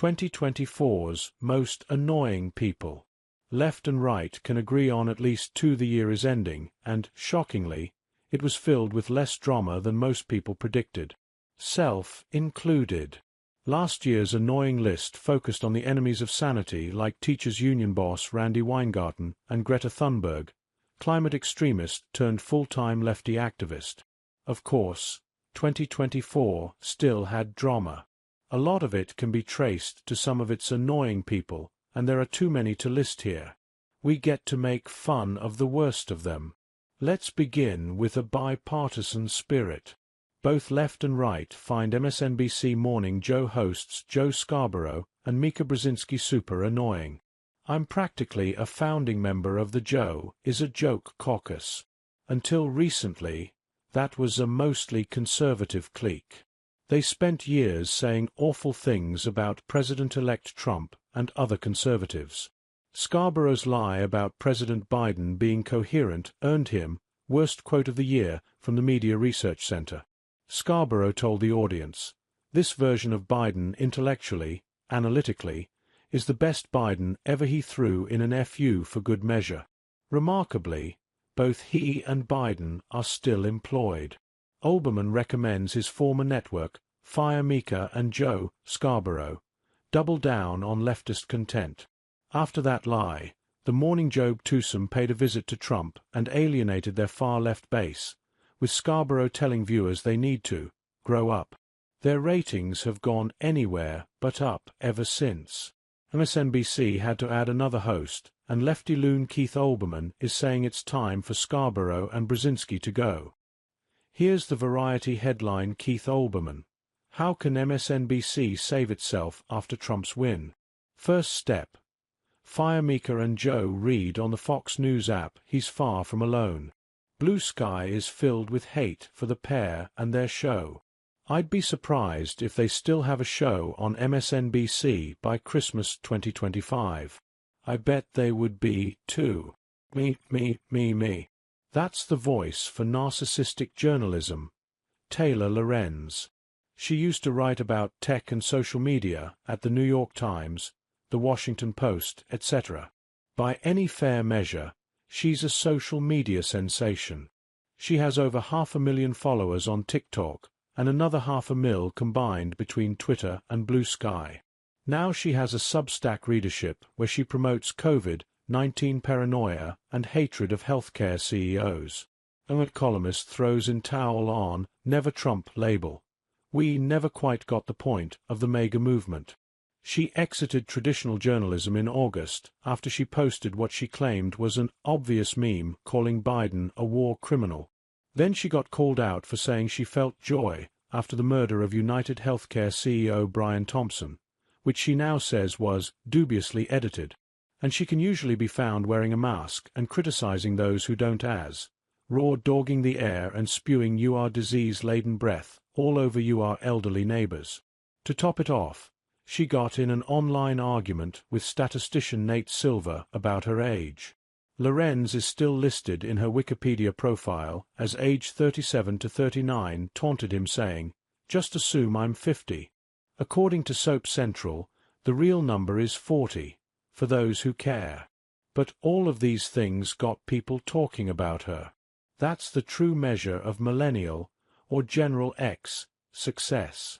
2024's most annoying people. Left and right can agree on at least two. The year is ending, and, shockingly, it was filled with less drama than most people predicted. Self included. Last year's annoying list focused on the enemies of sanity like teachers' union boss Randy Weingarten and Greta Thunberg, climate extremist turned full-time lefty activist. Of course, 2024 still had drama. A lot of it can be traced to some of its annoying people, and there are too many to list here. We get to make fun of the worst of them. Let's begin with a bipartisan spirit. Both left and right find MSNBC Morning Joe hosts Joe Scarborough and Mika Brzezinski super annoying. I'm practically a founding member of the Joe is a joke caucus. Until recently, that was a mostly conservative clique. They spent years saying awful things about President-elect Trump and other conservatives. Scarborough's lie about President Biden being coherent earned him worst quote of the year from the Media Research Center. Scarborough told the audience, "This version of Biden intellectually, analytically, is the best Biden ever." He threw in an FU for good measure. Remarkably, both he and Biden are still employed. Olbermann recommends his former network, fire Mika and Joe Scarborough, double down on leftist content. After that lie, the Morning Joe twosome paid a visit to Trump and alienated their far-left base, with Scarborough telling viewers they need to grow up. Their ratings have gone anywhere but up ever since. MSNBC had to add another host, and lefty loon Keith Olbermann is saying it's time for Scarborough and Brzezinski to go. Here's the Variety headline: Keith Olbermann. How can MSNBC save itself after Trump's win? First step. Fire Mika and Joe read on the Fox News app he's far from alone. Blue Sky is filled with hate for the pair and their show. I'd be surprised if they still have a show on MSNBC by Christmas 2025. I bet they would be, too. Me. That's the voice for narcissistic journalism. Taylor Lorenz. She used to write about tech and social media at the New York Times, the Washington Post, etc. By any fair measure, she's a social media sensation. She has over 500,000 followers on TikTok, and another 500,000 combined between Twitter and Blue Sky. Now she has a Substack readership where she promotes COVID-19 paranoia and hatred of healthcare CEOs. A columnist throws in towel on "Never Trump" label. We never quite got the point of the MAGA movement. She exited traditional journalism in August after she posted what she claimed was an obvious meme calling Biden a war criminal. Then she got called out for saying she felt joy after the murder of United Healthcare CEO Brian Thompson, which she now says was dubiously edited. And she can usually be found wearing a mask and criticizing those who don't, as raw dogging the air and spewing "you are disease-laden" breath all over you are elderly neighbors. To top it off, she got in an online argument with statistician Nate Silver about her age. Lorenz is still listed in her Wikipedia profile as age 37 to 39, taunted him saying, "Just assume I'm 50. According to Soap Central, the real number is 40, for those who care. But all of these things got people talking about her. That's the true measure of millennial, or General X, success.